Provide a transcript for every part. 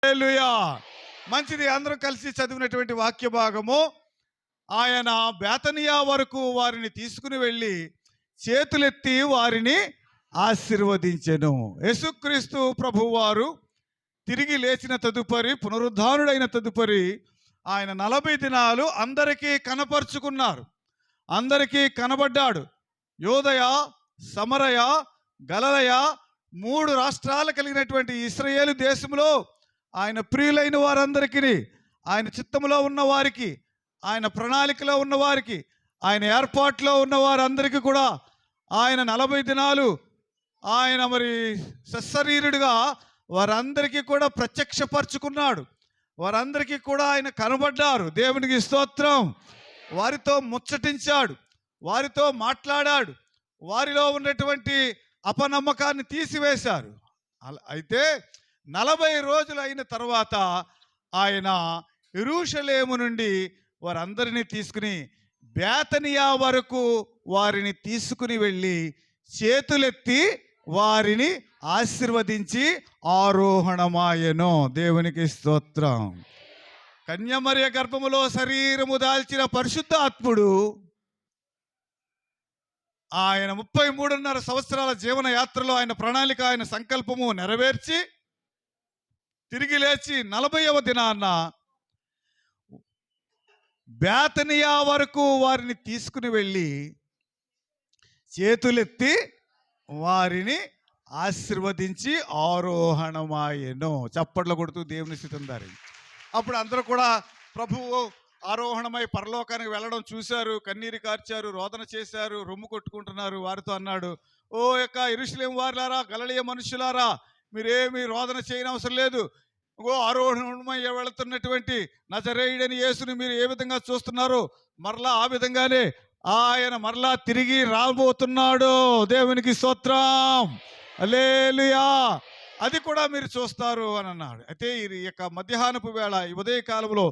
హల్లెలూయా. మంచిది. అందరం కలిసి చదివినటువంటి వాక్య భాగము, ఆయన బేతనియా వరకు వారిని తీసుకుని వెళ్ళి చేతులెత్తి వారిని ఆశీర్వదించెను. యేసుక్రీస్తు ప్రభువారు తిరిగి లేచిన తదుపరి, పునరుద్ధానుడైన తదుపరి ఆయన 40 దినాలు అందరికీ కనపరుచుకున్నారు, అందరికీ కనబడ్డాడు. యోదయ, సమరయ, గలలయ 3 రాష్ట్రాలు కలిగినటువంటి ఇశ్రాయేలు దేశంలో ఆయన ప్రియులైన వారందరికీ, ఆయన చిత్తములో ఉన్న వారికి, ఆయన ప్రణాళికలో ఉన్న వారికి, ఆయన ఏర్పాట్లో ఉన్న వారందరికీ కూడా ఆయన 40 దినాలు ఆయన మరి సశరీరుడిగా వారందరికీ కూడా ప్రత్యక్షపరుచుకున్నాడు. వారందరికీ కూడా ఆయన కనబడ్డారు. దేవునికి స్తోత్రం. వారితో ముచ్చటించాడు, వారితో మాట్లాడాడు, వారిలో ఉన్నటువంటి అపనమ్మకాన్ని తీసివేశారు. అయితే 40 రోజులు అయిన తర్వాత ఆయన యెరూషలేము నుండి వారందరినీ తీసుకుని బేతనియా వరకు వారిని తీసుకుని వెళ్ళి చేతులెత్తి వారిని ఆశీర్వదించి ఆరోహణమాయెను. దేవునికి స్తోత్రం. కన్యమరియ గర్భములో శరీరము దాల్చిన పరిశుద్ధాత్ముడు ఆయన 33.5 సంవత్సరాల జీవన యాత్రలో ఆయన ప్రణాళిక, ఆయన సంకల్పము నెరవేర్చి తిరిగి లేచి 40వ దినాన బేతనియా వరకు వారిని తీసుకుని వెళ్ళి చేతులెత్తి వారిని ఆశీర్వదించి ఆరోహణమాయెను. చప్పట్లు కొడుతూ దేవుని స్థితం దారి. అప్పుడు అందరూ కూడా ప్రభువు ఆరోహణమై పరలోకానికి వెళ్ళడం చూశారు, కన్నీరు కార్చారు, రోదన చేశారు, రొమ్ము కొట్టుకుంటున్నారు. వారితో అన్నాడు, ఓ యొక్క యెరూషలేము వారులారా, గలిలయ మనుషులారా, మీరేమీ రోదన చేయనవసరం లేదు. ఆరోహణమై వెళుతున్నటువంటి నజరేయుడైన యేసుని మీరు ఏ విధంగా చూస్తున్నారో మరలా ఆ విధంగానే ఆయన మరలా తిరిగి రాబోతున్నాడు. దేవునికి స్తోత్రం. హల్లెలూయా. అది కూడా మీరు చూస్తారు అని అన్నాడు. అయితే ఈ యొక్క మధ్యాహ్నపు వేళ, ఈ ఉదయ కాలంలో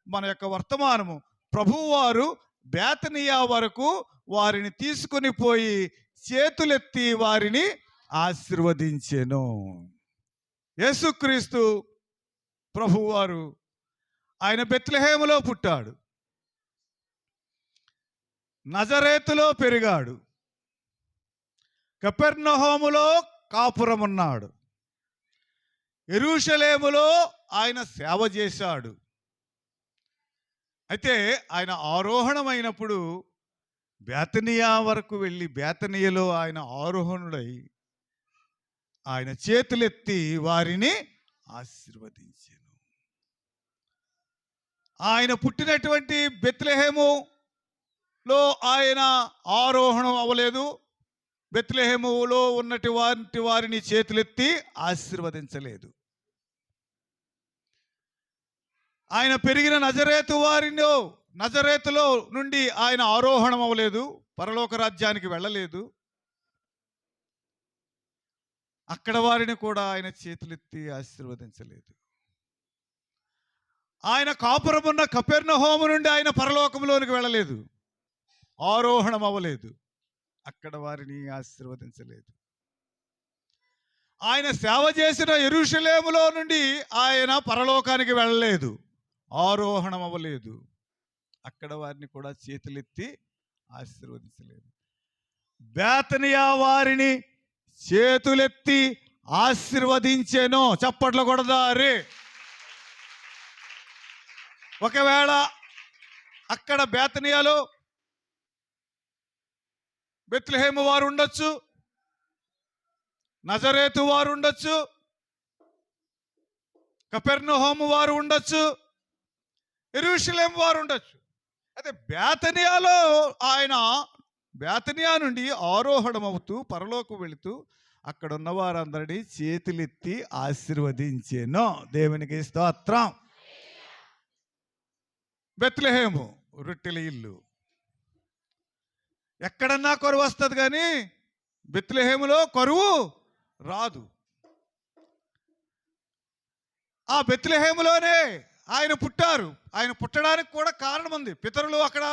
మన యొక్క వర్తమానము, ప్రభువారు బేతనియా వరకు వారిని తీసుకొని పోయి చేతులెత్తి వారిని ఆశీర్వదించెను. యేసుక్రీస్తు ప్రభువారు ఆయన బెత్లెహేములో పుట్టాడు, నజరేతులో పెరిగాడు, కపెర్నహూములో కాపురమున్నాడు, యెరూషలేములో ఆయన సేవ చేశాడు. అయితే ఆయన ఆరోహణమైనప్పుడు బేతనియా వరకు వెళ్ళి బేతనియలో ఆయన ఆరోహణుడై ఆయన చేతులెత్తి వారిని ఆశీర్వదించెను. ఆయన పుట్టినటువంటి బెత్లెహేములో ఆయన ఆరోహణం అవ్వలేదు. బెత్లెహేములో ఉన్నటువంటి వారిని చేతులెత్తి ఆశీర్వదించలేదు. ఆయన పెరిగిన నజరేతులో నుండి ఆయన ఆరోహణం అవ్వలేదు, పరలోక రాజ్యానికి వెళ్ళలేదు. అక్కడ వారిని కూడా ఆయన చేతులెత్తి ఆశీర్వదించలేదు. ఆయన కాపురమున్న కపెర్నహూము నుండి ఆయన పరలోకంలోనికి వెళ్ళలేదు, ఆరోహణం అవ్వలేదు, అక్కడ వారిని ఆశీర్వదించలేదు. ఆయన సేవ చేసిన యెరూషలేములో నుండి ఆయన పరలోకానికి వెళ్ళలేదు, ఆరోహణం అవ్వలేదు, అక్కడ వారిని కూడా చేతులెత్తి ఆశీర్వదించలేదు. బేతనియా వారిని చేతులెత్తి ఆశీర్వదించెను. చప్పట్లు కొడదారి. ఒకవేళ అక్కడ బేతనియాలో బెత్లెహేము వారు ఉండొచ్చు, నజరేతు వారు ఉండొచ్చు, కపెర్నహూము వారు ఉండొచ్చు, యెరూషలేము వారు ఉండొచ్చు. అయితే బేతనియా నుండి ఆరోహణమవుతూ పరలోకం వెళుతూ అక్కడ ఉన్న వారందరినీ చేతులెత్తి ఆశీర్వదించెను. దేవునికి స్తోత్రం. బెత్లెహేము రొట్టెల ఇల్లు. ఎక్కడన్నా కరువు వస్తుంది, కానీ బెత్లెహేములో కరువు రాదు. ఆ బెత్లెహేములోనే ఆయన పుట్టారు. ఆయన పుట్టడానికి కూడా కారణం ఉంది. పితరులు అక్కడ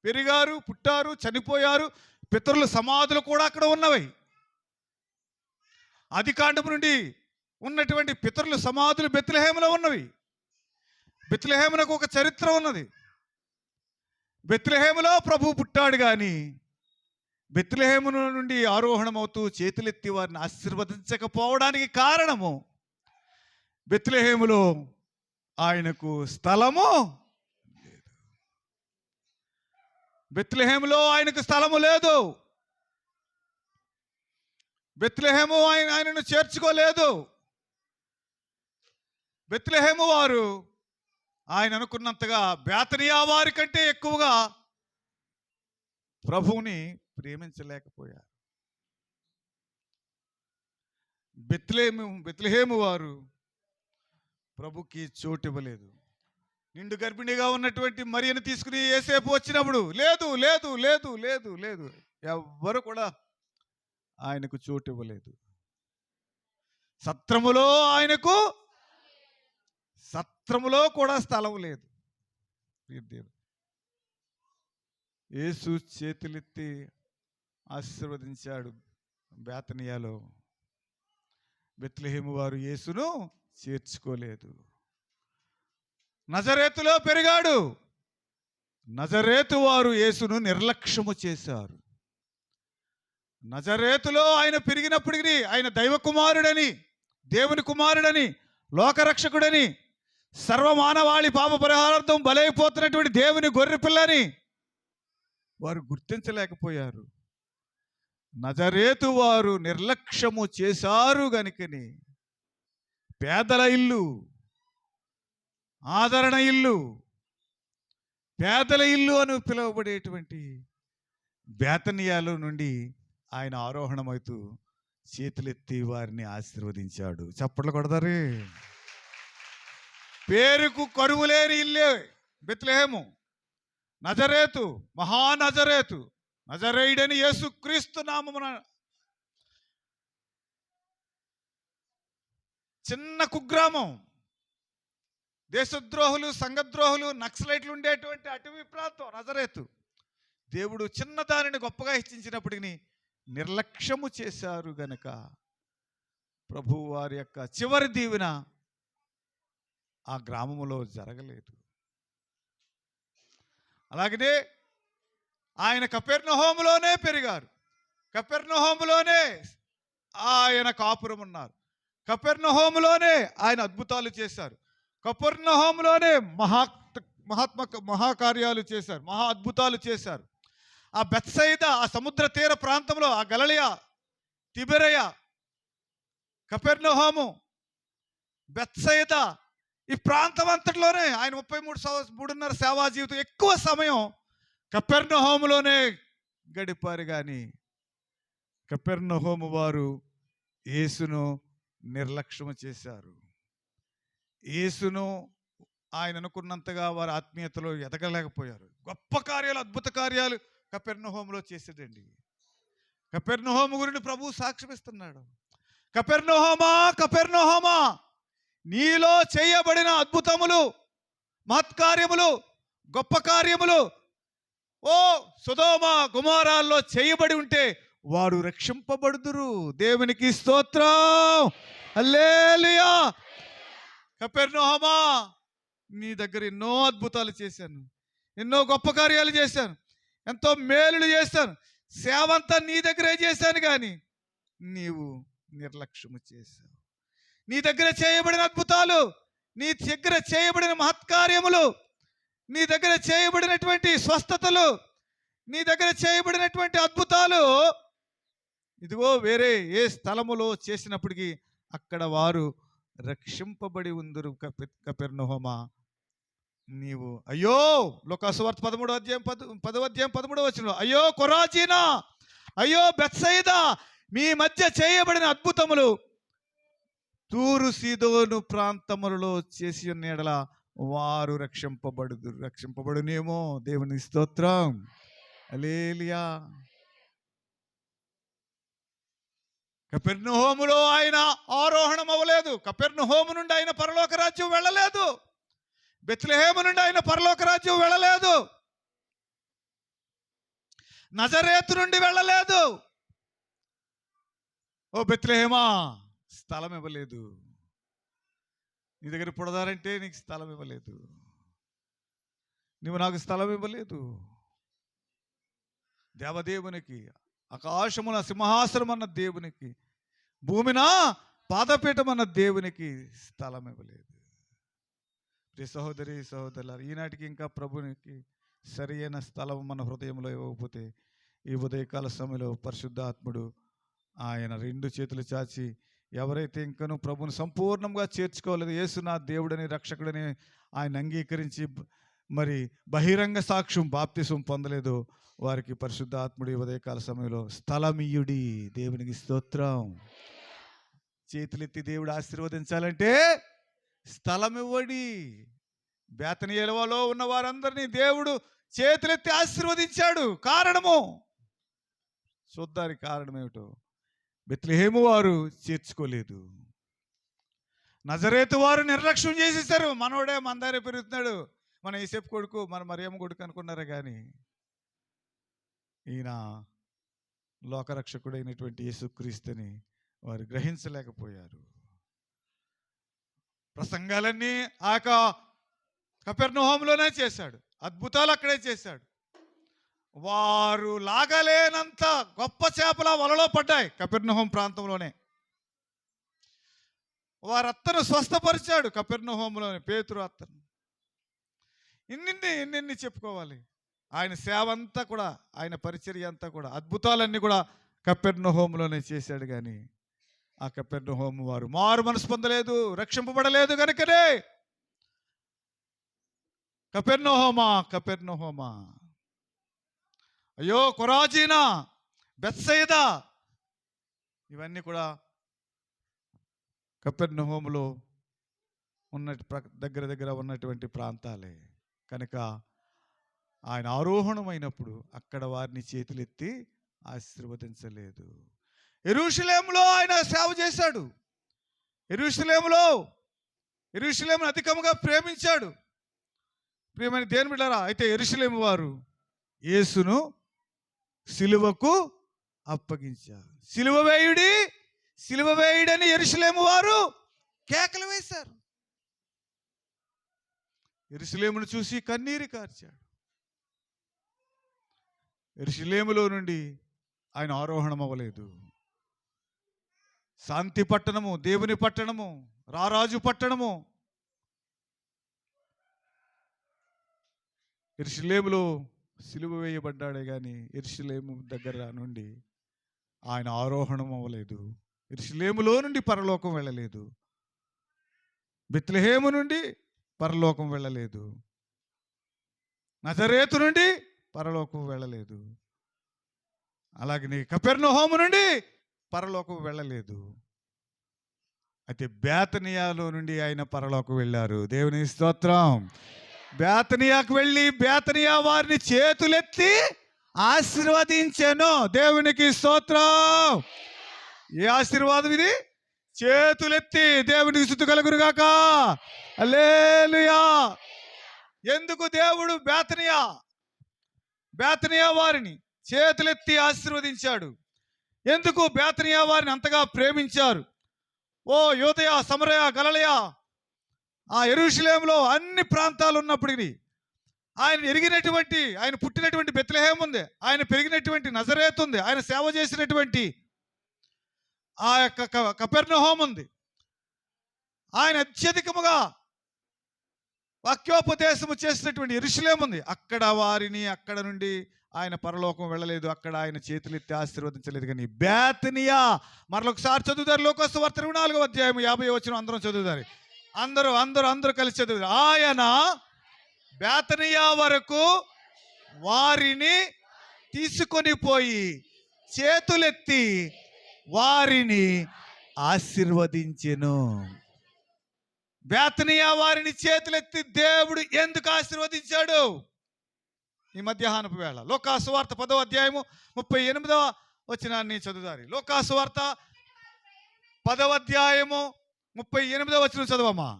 పెరిగారు, పుట్టారు, చనిపోయారు. పితరుల సమాధులు కూడా అక్కడ ఉన్నవి. ఆదికాండం నుండి ఉన్నటువంటి పితరుల సమాధులు బెత్లెహేములో ఉన్నవి. బెత్లెహేమునకు ఒక చరిత్ర ఉన్నది. బెత్లెహేములో ప్రభు పుట్టాడు. కానీ బెత్లెహేము నుండి ఆరోహణమవుతూ చేతులెత్తి వారిని ఆశీర్వదించకపోవడానికి కారణము, బెత్లెహేములో ఆయనకు స్థలము లేదు. బెత్లెహేములో ఆయనకు స్థలము లేదు. బెత్లెహేము ఆయనను చేర్చుకోలేదు. బెత్లెహేము వారు ఆయన అనుకున్నంతగా బేతనియా వారి కంటే ఎక్కువగా ప్రభువుని ప్రేమించలేకపోయారు. బెత్లెహేము వారు ప్రభుకి చోటు ఇవ్వలేదు. నిండు గర్భిణిగా ఉన్నటువంటి మరియను తీసుకుని యేసేపు వచ్చినప్పుడు లేదు లేదు లేదు లేదు లేదు ఎవ్వరు కూడా ఆయనకు చోటు ఇవ్వలేదు. సత్రములో కూడా స్థలం లేదు. యేసు చేతులెత్తి ఆశీర్వదించాడు బేతనియాలో. బెత్లెహేము వారు యేసును చేర్చుకోలేదు. నజరేతులో పెరిగాడు. నజరేతు వారు యేసును నిర్లక్ష్యము చేశారు. నజరేతులో ఆయన పెరిగినప్పటికీ ఆయన దైవ కుమారుడని, దేవుని కుమారుడని, లోకరక్షకుడని, సర్వమానవాళి పాప పరిహారార్థం బలైపోతున్నటువంటి దేవుని గొర్రె పిల్లని వారు గుర్తించలేకపోయారు. నజరేతు వారు నిర్లక్ష్యము చేశారు గనుకని పేదల ఇల్లు, ఆదరణ ఇల్లు, పేదల ఇల్లు అని పిలువబడేటువంటి బేతనియాలో నుండి ఆయన ఆరోహణమవుతూ చేతులెత్తి వారిని ఆశీర్వదించాడు. చప్పట్లు కొడతారు. పేరుకు కరువు లేని ఇల్లే బెత్లెహేము. నజరేతు, మహానజరేతు, నజరేయుడని యేసుక్రీస్తు నామమున చిన్న కుగ్రామం. దేశద్రోహులు, సంఘద్రోహులు, నక్సలైట్లు ఉండేటువంటి అటవీ ప్రాంతం నజరేతు. దేవుడు చిన్న దానిని గొప్పగా హెచ్చించినప్పటికీ నిర్లక్ష్యము చేశారు గనక ప్రభు వారి యొక్క చివరి దీవెన ఆ గ్రామములో జరగలేదు. అలాగనే ఆయన కపెర్నహూములోనే పెరిగారు. కపెర్నహూములోనే ఆయన కాపురం ఉన్నారు. కపెర్నహూములోనే ఆయన అద్భుతాలు చేశారు. కపెర్నహూములోనే మహాకార్యాలు చేశారు, మహా అద్భుతాలు చేశారు. ఆ బెత్సయిదా, ఆ సముద్ర తీర ప్రాంతంలో, ఆ గలిలయ, తిబెరయ, కపెర్నహూము, బెత్సయిదా, ఈ ప్రాంతం అంతట్లోనే ఆయన 33.5 సేవా జీవితం ఎక్కువ సమయం కపెర్నహూములోనే గడిపారు. కానీ కపెర్నహూము వారు యేసును నిర్లక్ష్యం చేశారు. యేసును ఆయన అనుకున్నంతగా వారి ఆత్మీయతలో ఎదగలేకపోయారు. గొప్ప కార్యాలు, అద్భుత కార్యాలు కపెర్నహూములో చేసేదండి. కపెర్నహూము గురించి ప్రభువు సాక్ష్యమిస్తున్నాడు. కపెర్నహూమా, కపెర్నహూమా, నీలో చేయబడిన అద్భుతములు, మహత్కార్యములు, గొప్ప కార్యములు ఓ సొదొమ గొమొరాల్లో చేయబడి ఉంటే వారు రక్షింపబడుదురు. దేవునికి స్తోత్రం, హల్లెలూయా. కపెర్నహూమా, నీ దగ్గర ఎన్నో అద్భుతాలు చేశాను, ఎన్నో గొప్ప కార్యాలు చేశాను, ఎంతో మేలులు చేశాను, సేవంతా నీ దగ్గరే చేశాను, కానీ నీవు నిర్లక్ష్యము చేశావు. నీ దగ్గర చేయబడిన అద్భుతాలు, నీ దగ్గర చేయబడిన మహత్కార్యములు, నీ దగ్గర చేయబడినటువంటి స్వస్థతలు, నీ దగ్గర చేయబడినటువంటి అద్భుతాలు ఇదిగో వేరే ఏ స్థలములో చేసినప్పటికీ అక్కడ వారు రక్షింపబడి ఉందరు. కపెర్నహూమా, నీవు అయ్యో, లోకాసువార్త 10వ అధ్యాయం 13వ వచనంలో, అయ్యో కొరాజీనా, అయ్యో బెత్సయిదా, మీ మధ్య చేయబడిన అద్భుతములు తూరు సీదోను ప్రాంతములలో చేసి ఉన్న యెడల వారు రక్షింపబడునేమో. దేవుని స్తోత్రం, హల్లెలూయా. కపెర్నహూములో ఆయన ఆరోహణం అవ్వలేదు. కపెర్నహూము నుండి ఆయన పరలోక రాజ్యం వెళ్ళలేదు. బెత్లెహేము నుండి ఆయన పరలోక రాజ్యం వెళ్ళలేదు. నజరేతు నుండి వెళ్ళలేదు. ఓ బెత్లెహేమా, స్థలం ఇవ్వలేదు. నీ దగ్గర పుడదారంటే నీకు స్థలం ఇవ్వలేదు, నువ్వు నాకు స్థలం ఇవ్వలేదు. దేవదేవునికి, ఆకాశమున సింహాసనం అన్న దేవునికి, భూమిన పాదపీఠం అన్న దేవునికి స్థలం ఇవ్వలేదు. ప్రియ సహోదరి సహోదరులారా, ఈనాటికి ఇంకా ప్రభునికి సరి అయిన స్థలం మన హృదయంలో ఇవ్వకపోతే ఈ ఉదయకాల సమయంలో పరిశుద్ధాత్ముడు ఆయన 2 చేతులు చాచి ఎవరైతే ఇంకనూ ప్రభుని సంపూర్ణంగా చేర్చుకోలేదు, యేసు నా దేవుడని రక్షకుడని ఆయన అంగీకరించి మరి బహిరంగ సాక్ష్యం బాప్తిసం పొందలేదో వారికి పరిశుద్ధాత్ముడి ఉదయకాల సమయంలో స్థలమియుడి. దేవునికి స్తోత్రం. చేతులెత్తి దేవుడు ఆశీర్వదించాలంటే స్థలం ఇవ్వడి. బేతనియేలులో ఉన్న వారందరినీ దేవుడు చేతులెత్తి ఆశీర్వదించాడు. కారణము చూద్దానికి కారణం ఏమిటో. బెత్లెహేము వారు చేర్చుకోలేదు, నజరేతు వారు నిర్లక్ష్యం చేసేసారు. మనోడే మందారే పెరుగుతున్నాడు, మన యేసేపు కొడుకు, మన మరియమ్మ కొడుకు అనుకున్నారు. కానీ ఈయన లోకరక్షకుడైనటువంటి యేసుక్రీస్తుని వారు గ్రహించలేకపోయారు. ప్రసంగాలన్నీ కపెర్నహూములోనే చేశాడు, అద్భుతాలు అక్కడే చేశాడు. వారు లాగలేనంత గొప్ప చేపల వలలో పడ్డాయి కపెర్నహూము ప్రాంతంలోనే. వారు అత్తను స్వస్థపరిచాడు కపెర్నహూములోనే, పేతురు అత్తను. ఇన్నిన్ని చెప్పుకోవాలి. ఆయన సేవ అంతా కూడా, ఆయన పరిచర్య అంతా కూడా, అద్భుతాలన్నీ కూడా కపెర్నహూములోనే చేశాడు. కానీ ఆ కపెర్నహూము వారు మారు మనసు పొందలేదు, రక్షింపబడలేదు. కనుకనే కపెర్నహూమా, అయ్యో కొరాజీనా, బెత్సయిదా, ఇవన్నీ కూడా కపెర్నహూములో దగ్గర ఉన్నటువంటి ప్రాంతాలే. కనుక ఆయన ఆరోహణమైనప్పుడు అక్కడ వారిని చేతులెత్తి ఆశీర్వదించలేదు. యెరూషలేములో ఆయన సేవ చేశాడు, యెరూషలేమును అధికముగా ప్రేమించాడు. ప్రియమైన దేవుని బిడ్డలారా, అయితే యెరూషలేము వారు యేసును సిలువకు అప్పగించారు. సిలువ వేయుడని యెరూషలేము వారు కేకలు వేశారు. యెరూషలేమును చూసి కన్నీరు కార్చాడు. యెరూషలేములో నుండి ఆయన ఆరోహణం అవ్వలేదు. శాంతి పట్టణము, దేవుని పట్టణము, రారాజు పట్టణము, యెరూషలేములో సిలువ వేయబడ్డాడే కానీ యెరూషలేము దగ్గర నుండి ఆయన ఆరోహణం అవ్వలేదు. యెరూషలేములో నుండి పరలోకం వెళ్ళలేదు, బెత్లెహేము నుండి పరలోకం వెళ్ళలేదు, నజరేతు నుండి పరలోకం వెళ్ళలేదు, అలాగే కపెర్నహూము నుండి పరలోకం వెళ్ళలేదు. అయితే బేతనియాలో నుండి ఆయన పరలోకం వెళ్ళారు. దేవుని స్తోత్రం. బేతనియాకు వెళ్ళి బేతనియా వారిని చేతులెత్తి ఆశీర్వదించెను. దేవునికి స్తోత్రం. ఏ ఆశీర్వాదం ఇది? చేతులెత్తి దేవునికి స్తుతి కలుగునుగాక. హల్లెలూయా. ఎందుకు దేవుడు బేతనియా వారిని చేతులెత్తి ఆశీర్వదించాడు? ఎందుకు బేతనియా వారిని అంతగా ప్రేమించారు? ఓ యూదయ, సమరయ, గలిలయ, ఆ యెరూషలేములో అన్ని ప్రాంతాలు ఉన్నప్పటికీ ఆయన పుట్టినటువంటి బెత్లెహేము ఉంది, ఆయన పెరిగినటువంటి నజరేతు ఉంది, ఆయన సేవ చేసినటువంటి ఆ యొక్క కపెర్నహూము ఉంది, ఆయన అత్యధికముగా వాక్యోపదేశము చేసినటువంటి యెరూషలేము ఉంది. అక్కడ నుండి ఆయన పరలోకం వెళ్ళలేదు, అక్కడ ఆయన చేతులెత్తి ఆశీర్వదించలేదు. కానీ బేతనియా, మరొకసారి చదువుతారు లోకాసు వార్త 24వ అధ్యాయం 50వ వచనం అందరం చదువుతారు. అందరూ కలిసి చదువుతారు. ఆయన బేతనియా వరకు వారిని తీసుకొని పోయి చేతులెత్తి వారిని ఆశీర్వదించెను. బేతనియా వారిని చేతులెత్తి దేవుడు ఎందుకు ఆశీర్వదించాడు? ఈ మధ్యాహ్నపు వేళ లోకాసు వార్త 10వ అధ్యాయము 38వ వచనాన్ని చదువుతారు. లోకాసు వార్త 10వ అధ్యాయము 38వ వచనం చదవమ్మా.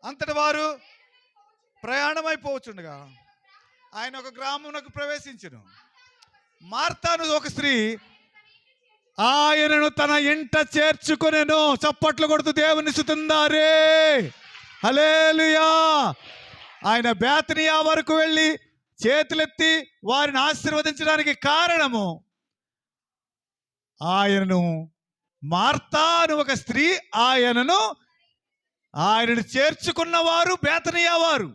అంతటి వారు ప్రయాణమైపోవచ్చుండగా ఆయన ఒక గ్రామమునకు ప్రవేశించెను. మార్తాను ఒక స్త్రీ ఆయనను తన ఇంట చేర్చుకొనెను. చప్పట్లు కొడుతూ దేవుని స్తుతిందారే. హల్లెలూయా. ఆయన బేతనియా వరకు వెళ్ళి చేతులెత్తి వారిని ఆశీర్వదించడానికి కారణము, ఆయనను మార్తా అని ఒక స్త్రీ ఆయనను చేర్చుకున్నవారు బేతనియా వారు.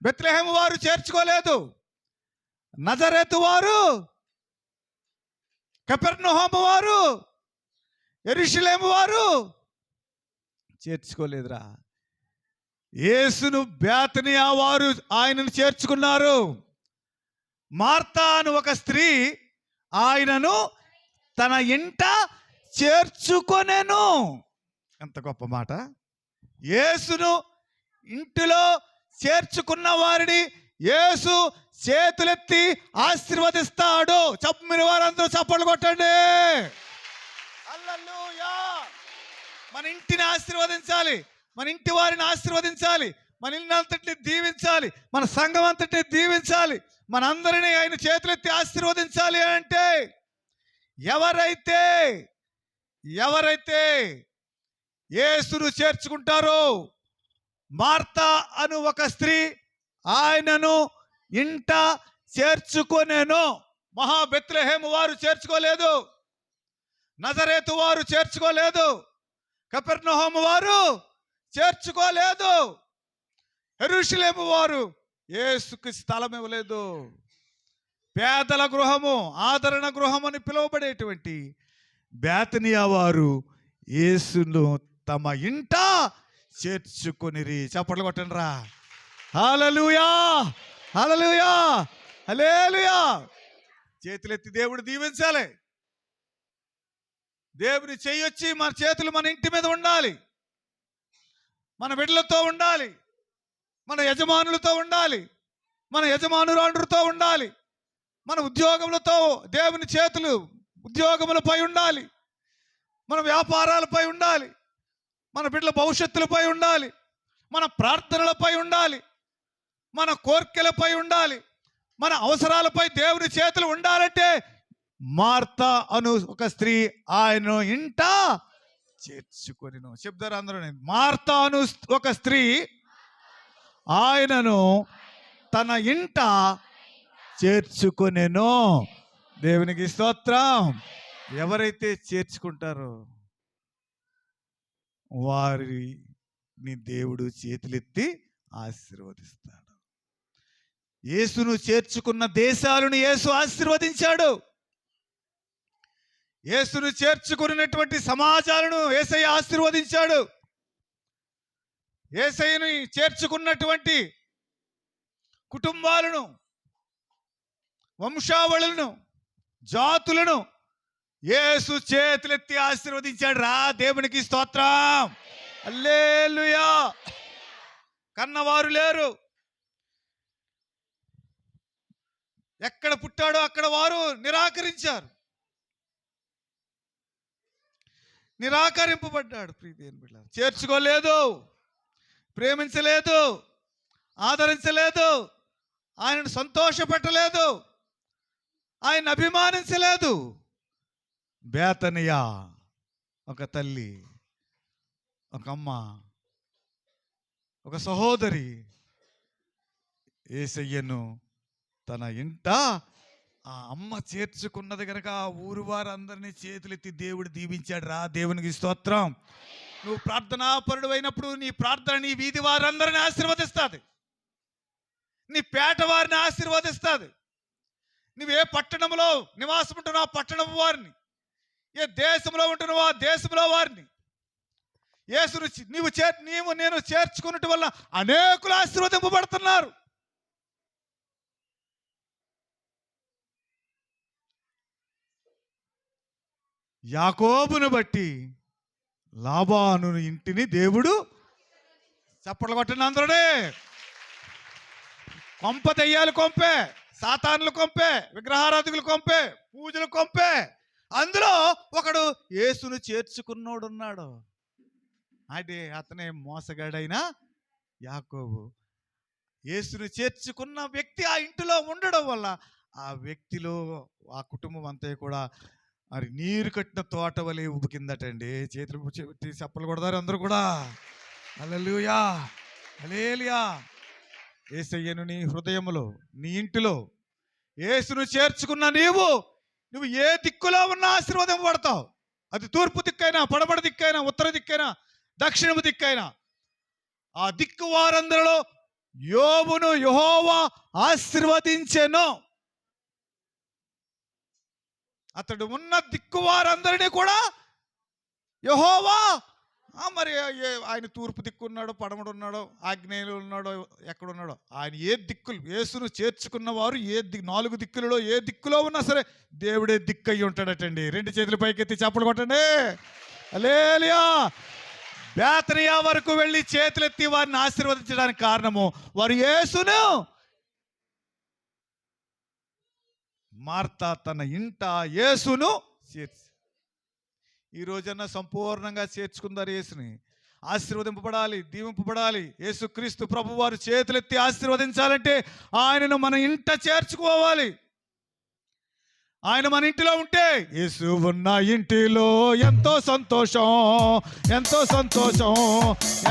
బెత్లెహేము వారు చేర్చుకోలేదు. నజరేతు వారు, కపెర్నహూము వారు, యెరూషలేము వారు చేర్చుకోలేదురా. యేసును బేతనియా వారు ఆయనను చేర్చుకున్నారు. మార్తా అని ఒక స్త్రీ ఆయనను తన ఇంట చేర్చుకొనెను. ఎంత గొప్ప మాట. యేసును ఇంటిలో చేర్చుకున్న వారిని యేసు చేతులెత్తి ఆశీర్వదిస్తాడు. మీరు వారందరూ చప్పట్లు కొట్టండి. హల్లెలూయా. మన ఇంటిని ఆశీర్వదించాలి, మన ఇంటి వారిని ఆశీర్వదించాలి, మన ఇల్లు అంతటిని దీవించాలి, మన సంఘం అంతటిని దీవించాలి, మనందరినీ ఆయన చేతులెత్తి ఆశీర్వదించాలి అంటే ఎవరైతే యేసును చేర్చుకుంటారో, మార్తా అను ఒక స్త్రీ ఆయనను ఇంట చేర్చుకొనెను. బెత్లెహేము వారు చేర్చుకోలేదు, నజరేతు వారు చేర్చుకోలేదు, కపెర్నహూము వారు చేర్చుకోలేదు, యెరూషలేము వారు యేసుకి స్థలం ఇవ్వలేదు. పేదల గృహము, ఆదరణ గృహం అని పిలువబడేటువంటి బేతనియా వారు యేసును తమ ఇంట చేర్చుకొనిరి. చప్పట్లు కొట్టండి రా. హల్లెలూయా, హల్లెలూయా, హల్లెలూయా. చేతులెత్తి దేవుడు దీవించాలి. దేవుని చెయ్యొచ్చి మన చేతులు మన ఇంటి మీద ఉండాలి, మన బిడ్డలతో ఉండాలి, మన యజమానులతో ఉండాలి, మన యజమానురాండ్రుతో ఉండాలి, మన ఉద్యోగములతో దేవుని చేతులు ఉద్యోగములపై ఉండాలి, మన వ్యాపారాలపై ఉండాలి, మన బిడ్డల భవిష్యత్తులపై ఉండాలి, మన ప్రార్థనలపై ఉండాలి, మన కోర్కెలపై ఉండాలి, మన అవసరాలపై దేవుని చేతులు ఉండాలంటే మార్తా అను ఒక స్త్రీ ఆయన ఇంట చేర్చుకొనెను. చెప్తారు అందరూ. మార్తా అను ఒక స్త్రీ ఆయనను తన ఇంట చేర్చుకొనెను. దేవునికి స్తోత్రం. ఎవరైతే చేర్చుకుంటారో వారిని దేవుడు చేతులెత్తి ఆశీర్వదిస్తాడు. యేసును చేర్చుకున్న దేశాలను యేసు ఆశీర్వదించాడు. యేసును చేర్చుకున్నటువంటి సమాజాలను యేసయ్య ఆశీర్వదించాడు. యేసయ్యను చేర్చుకున్నటువంటి కుటుంబాలను, వంశావళులను, జాతులను యేసు చేతులెత్తి ఆశీర్వదించాడు రా. దేవునికి స్తోత్రం. హల్లెలూయా. కన్నవారు లేరు. ఎక్కడ పుట్టాడో అక్కడ వారు నిరాకరించారు. నిరాకరింపబడ్డాడు. ప్రియదేవుని బిడ్డలారా, చేర్చుకోలేదు, ప్రేమించలేదు, ఆదరించలేదు, ఆయనను సంతోషపెట్టలేదు, ఆయన అభిమానించలేదు. బేతనియా ఒక తల్లి, ఒక అమ్మ, ఒక సహోదరి యేసయ్యను తన ఇంట ఆ అమ్మ చేర్చుకున్నది కనుక ఆ ఊరు వారందరినీ చేతులెత్తి దేవుడు దీవించాడు రా. దేవునికి స్తోత్రం. నువ్వు ప్రార్థనాపరుడు అయినప్పుడు నీ ప్రార్థన నీ వీధి వారందరిని ఆశీర్వదిస్తుంది, నీ పేట వారిని ఆశీర్వదిస్తుంది. నువ్వు ఏ పట్టణంలో నివాసం ఉంటున్నావు ఆ పట్టణం వారిని, ఏ దేశంలో ఉంటున్నావో ఆ దేశంలో వారిని యేసును నేను చేర్చుకున్నట్టు వల్ల అనేకులు ఆశీర్వదింపబడుతున్నారు. యాకోబును బట్టి లాబాను ఇంటిని దేవుడు, చప్పట్లు కొట్టిన అందరుడే, కొంప దెయ్యాలు కొంపే, సాతానులు కొంపే, విగ్రహారాధికులు కొంపే, పూజలు కొంపే, అందులో ఒకడు యేసును చేర్చుకున్నోడు ఉన్నాడు. అతనే మోసగాడైన యాకోబు. యేసును చేర్చుకున్న వ్యక్తి ఆ ఇంటిలో ఉండడం వల్ల ఆ వ్యక్తిలో ఆ కుటుంబం అంతా కూడా మరి నీరు కట్టిన తోట వలె ఉబికిందటండి. చేతులు పెట్టి చప్పలు కొడతారు అందరూ కూడా. హల్లెలూయా, హల్లెలూయా. యేసయ్యను నీ హృదయములో, నీ ఇంటిలో యేసును చేర్చుకున్న నువ్వు ఏ దిక్కులో ఉన్నా ఆశీర్వాదం పడతావు. అది తూర్పు దిక్కైనా, పడమటి దిక్కైనా, ఉత్తర దిక్కైనా, దక్షిణము దిక్కైనా. ఆ దిక్కు వారందరిలో యోబును యెహోవా ఆశీర్వదించెను. అతడు ఉన్న దిక్కు వారందరినీ కూడా యెహోవా, మరి ఆయన తూర్పు దిక్కు ఉన్నాడో, పడమడు ఉన్నాడో, ఆగ్నేయులు ఉన్నాడో, ఎక్కడున్నాడో, ఆయన ఏ దిక్కులు యేసును చేర్చుకున్న వారు నాలుగు దిక్కులలో ఏ దిక్కులో ఉన్నా సరే దేవుడే దిక్కు అయ్యి ఉంటాడటండి. రెండు చేతులు పైకెత్తి చప్పలు కొట్టండి. హల్లెలూయా. బేతనియా వరకు వెళ్ళి చేతులెత్తి వారిని ఆశీర్వదించడానికి కారణము వారు యేసును, మార్తా తన ఇంట యేసును చేర్చి. ఈ రోజన్నా సంపూర్ణంగా చేర్చుకుందారు యేసుని. ఆశీర్వదింపబడాలి, దీవింపబడాలి. యేసుక్రీస్తు ప్రభు వారు చేతులెత్తి ఆశీర్వదించాలంటే ఆయనను మన ఇంట చేర్చుకోవాలి. ఆయన మన ఇంటిలో ఉంటే యేసు ఉన్న ఇంటిలో ఎంతో సంతోషం, ఎంతో సంతోషం,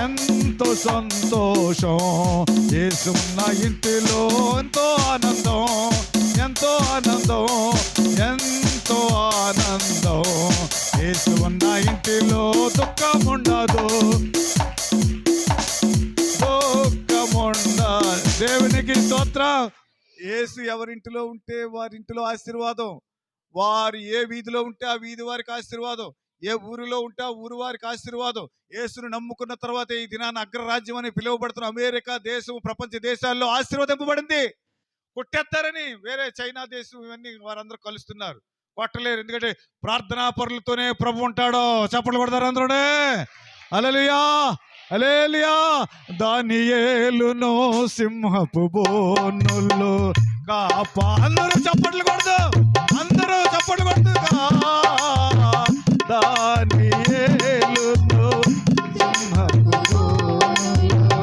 ఎంతో సంతోషం. యేసు ఉన్న ఇంటిలో ఎంతో ఆనందం, ఎంతో ఆనందం, ఎంతో ఆనందం. యేసు ఉన్న ఇంటిలో దుఃఖం ఉండదు, దుఃఖం ఉండదు. దేవునికి స్తోత్రం. యేసు ఎవరింటిలో ఉంటే వారింటిలో ఆశీర్వాదం. వారు ఏ వీధిలో ఉంటే ఆ వీధి వారికి ఆశీర్వాదం. ఏ ఊరిలో ఉంటే ఆ ఊరు వారికి ఆశీర్వాదం. యేసును నమ్ముకున్న తర్వాత ఈ దినాన్ని అగ్రరాజ్యం అని పిలువబడుతున్న అమెరికా దేశం ప్రపంచ దేశాల్లో ఆశీర్వదింపబడింది. కొట్టేస్తారని వేరే చైనా దేశం ఇవన్నీ వారందరూ కలుస్తున్నారు. కొట్టలేరు, ఎందుకంటే ప్రార్థనా పరులతోనే ప్రభు ఉంటాడో. చప్పట్లు కొడతారు అందరూనే. హల్లెలూయా, హల్లెలూయా. దానియేలును సింహపు బోనుల్లో అందరూ చప్పట్లు కొడదు, అందరూ చప్పట్లు కొడదు. దానియేలును సింహపు బోనుల్లో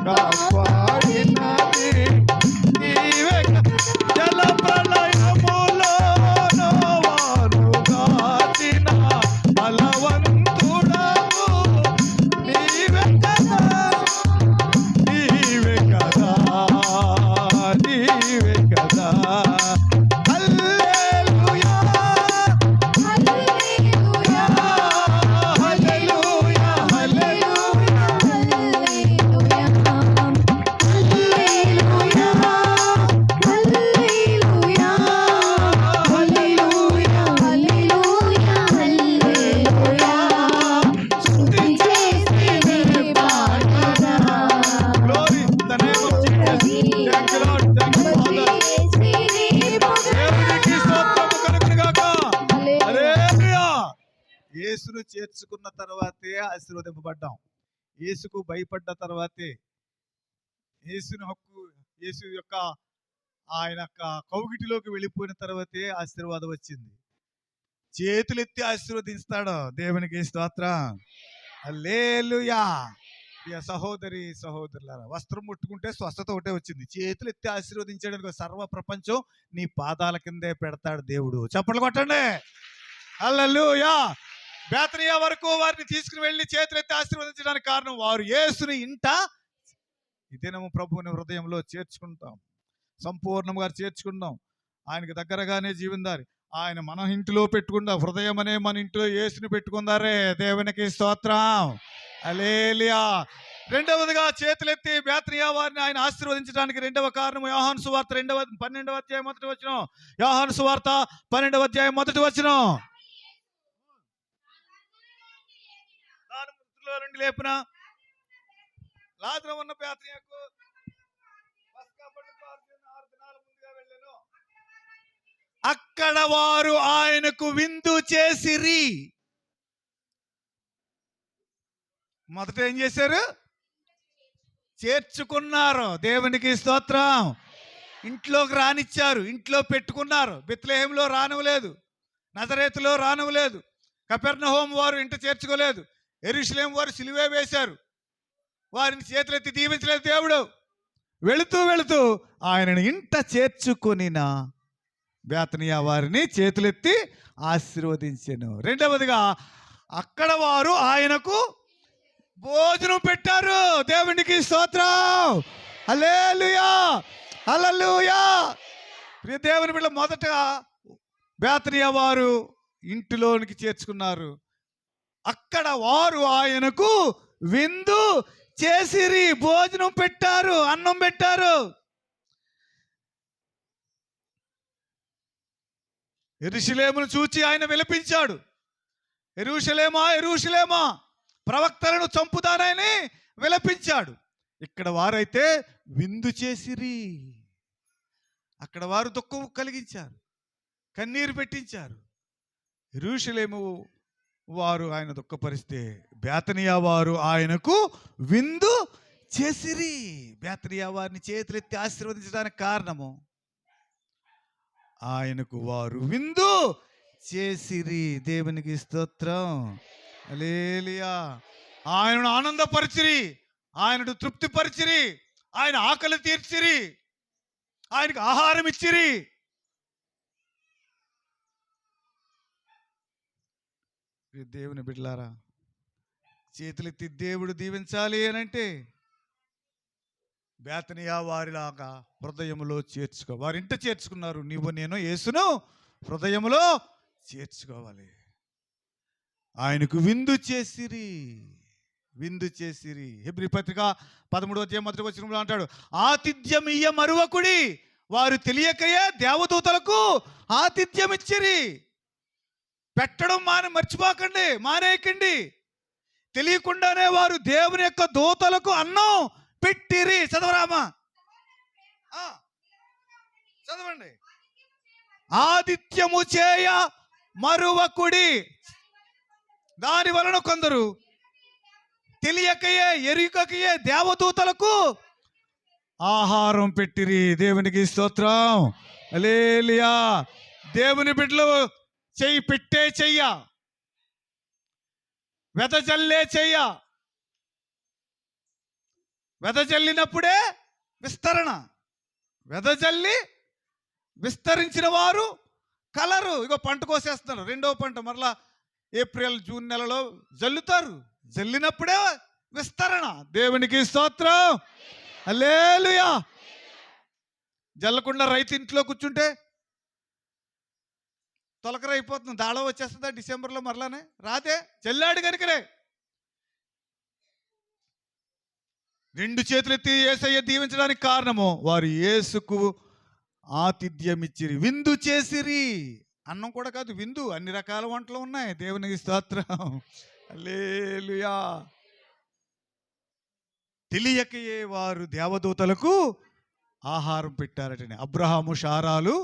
కాపాడినది నీవే. జల ప్రళయములో వారు కాచిన బలవంతుడవు నీవే కదా, నీవే కదా, నీవే కదా. హల్లెలూయా, హల్లెలూయా, హల్లెలూయా, హల్లెలూయా, హల్లెలూయా, హల్లెలూయా, హల్లెలూయా, హల్లెలూయా, హల్లెలూయా. స్తుతి చేసినే పాడనా. Glory in the name of Jesus. Thank you Lord, thank you Father. దేవునికి స్తోత్రము కలుగును గాక. హల్లెలూయా. యేసును చేర్చుకున్న తర్వాతే ఆశీర్వదింపబడ్డాం. యేసుకు భయపడ్డ తర్వాతే, యేసుని హక్కు, యేసు యొక్క ఆయన కౌగిటిలోకి వెళ్ళిపోయిన తర్వాతే ఆశీర్వాదం వచ్చింది. చేతులెత్తి ఆశీర్వదిస్తాడు. దేవునికి స్తోత్రం. హల్లెలూయా. ప్రియ సహోదరి సహోదరులారా, వస్త్రం ముట్టుకుంటే స్వస్థత ఒకటే వచ్చింది. చేతులు ఎత్తి ఆశీర్వదించడానికి సర్వ ప్రపంచం నీ పాదాల కిందే పెడతాడు దేవుడు. చప్పట్లు కొట్టండి. హల్లెలూయా. బేతనియా వరకు వారిని తీసుకుని వెళ్ళి చేతులు ఎత్తి ఆశీర్వదించడానికి కారణం వారు యేసుని ఇంట ఈ దినము ప్రభువుని హృదయంలో చేర్చుకుంటాం, సంపూర్ణంగా చేర్చుకుందాం. ఆయనకు దగ్గరగానే జీవిందాలి. ఆయన మన ఇంటిలో పెట్టుకుందాం. హృదయం అనే మన ఇంటిలో యేసుని పెట్టుకుందారే. దేవునికి స్తోత్రం. హల్లెలూయా. రెండవదిగా చేతులెత్తి బేతనియా వారిని ఆయన ఆశీర్వదించడానికి రెండవ కారణం యోహాను సువార్త 12వ అధ్యాయం 1వ వచనం. యోహాను సువార్త 12వ అధ్యాయం 1వ వచనం. మృతుల్లో నుండి లేపిన లాజరు ఉన్న బేతనియాకు పస్కా పండుగకు 6 దినాల ముందుగా వెళ్ళెను. అక్కడ వారు ఆయనకు విందు చేసిరి. మొదట ఏం చేశారు? చేర్చుకున్నారు. దేవునికి స్తోత్రం. ఇంట్లోకి రానిచ్చారు, ఇంట్లో పెట్టుకున్నారు. బెత్లెహేములో రానివ్వలేదు, నజరేతులో రానివ్వలేదు, కపెర్నహూము వారు ఇంట చేర్చుకోలేదు, యెరూషలేము వారు సిలువే వేశారు. వారిని చేతులెత్తి దీవించలేదు దేవుడు. వెళుతూ వెళుతూ ఆయనను ఇంట చేర్చుకొనిన బేతనియా వారిని చేతులెత్తి ఆశీర్వదించెను. రెండవదిగా అక్కడ వారు ఆయనకు భోజనం పెట్టారు. దేవునికి స్తోత్రం. హల్లెలూయా, హల్లెలూయా. ప్రియ దేవుని బిడ్డ, మొదట బేతనియా వారు ఇంటిలోనికి చేర్చుకున్నారు. అక్కడ వారు ఆయనకు విందు చేసిరి, భోజనం పెట్టారు, అన్నం పెట్టారు. యెరూషలేమును చూచి ఆయన విలపించాడు. యెరూషలేమా, యెరూషలేమా, ప్రవక్తలను చంపుతానని విలపించాడు. ఇక్కడ వారైతే విందు చేసిరి. అక్కడ వారు దుఃఖం కలిగించారు, కన్నీరు పెట్టించారు. యెరూషలేము వారు ఆయన దుఃఖపరిస్తే బేతనియా వారు ఆయనకు విందు చేసిరి. బేతనియా వారిని చేతులెత్తి ఆశీర్వదించడానికి కారణము ఆయనకు వారు విందు చేసిరి. దేవునికి స్తోత్రం. హల్లెలూయా. ఆయనను ఆనందపరిచిరి, ఆయనను తృప్తిపరిచిరి, ఆయన ఆకలి తీర్చిరి, ఆయనకు ఆహారం ఇచ్చిరి. దేవుని బిడ్డలారా, చేతులెత్తి దేవుడు దీవించాలి అనంటే బేతనియా వారిలాగా హృదయములో చేర్చుకో. వారింట చేర్చుకున్నారు. నీవు నేను యేసును హృదయములో చేర్చుకోవాలి. ఆయనకు విందు చేసిరి, విందు చేసిరి. హెబ్రీ పత్రిక 13వ అధ్యాయం 1వ వచనంలో అంటాడు, ఆతిథ్యమియ్య మరువకుడి, వారు తెలియకయే దేవదూతలకు ఆతిథ్యం ఇచ్చిరి. పెట్టడం మర్చిపోకండి, మానేయకండి. తెలియకుండానే వారు దేవుని యొక్క దూతలకు అన్నం పెట్టిరి. చదవరామా, చదవండి. ఆతిథ్యము చేయ మరువకుడి, దాని వలన కొందరు తెలియకయే ఎరుకకయే దేవదూతలకు ఆహారం పెట్టిరి. దేవునికి స్తోత్రం. హల్లెలూయా. దేవుని బిడ్డలు చెయ్యి పెట్టే చెయ్య, వెదజల్లే చెయ్య. వెదజల్లినప్పుడే విస్తరణ. వెదజల్లి విస్తరించిన వారు కలరు. ఇగో పంట కోసేస్తున్నారు, రెండవ పంట మరలా ఏప్రిల్ జూన్ నెలలో జల్లుతారు. జల్లినప్పుడే విస్తరణ. దేవునికి స్తోత్రం. హల్లెలూయా. జల్లకుండా రైతు ఇంట్లో కూర్చుంటే తొలకర అయిపోతుంది. దాళం వచ్చేస్తుందా డిసెంబర్లో? మరలానే రాదే. జల్లాడు కనుకనే రెండు చేతులెత్తి యేసయ్య దీవించడానికి కారణము వారు యేసుకు ఆతిథ్యం ఇచ్చిరి, విందు చేసిరి. అన్నం కూడా కాదు, విందు. అన్ని రకాల వంటలు ఉన్నాయి. దేవునికి స్తోత్రం. హల్లెలూయా. తెలియకయే వారు దేవదూతలకు ఆహారం పెట్టారటండి. అబ్రహాము శారాలు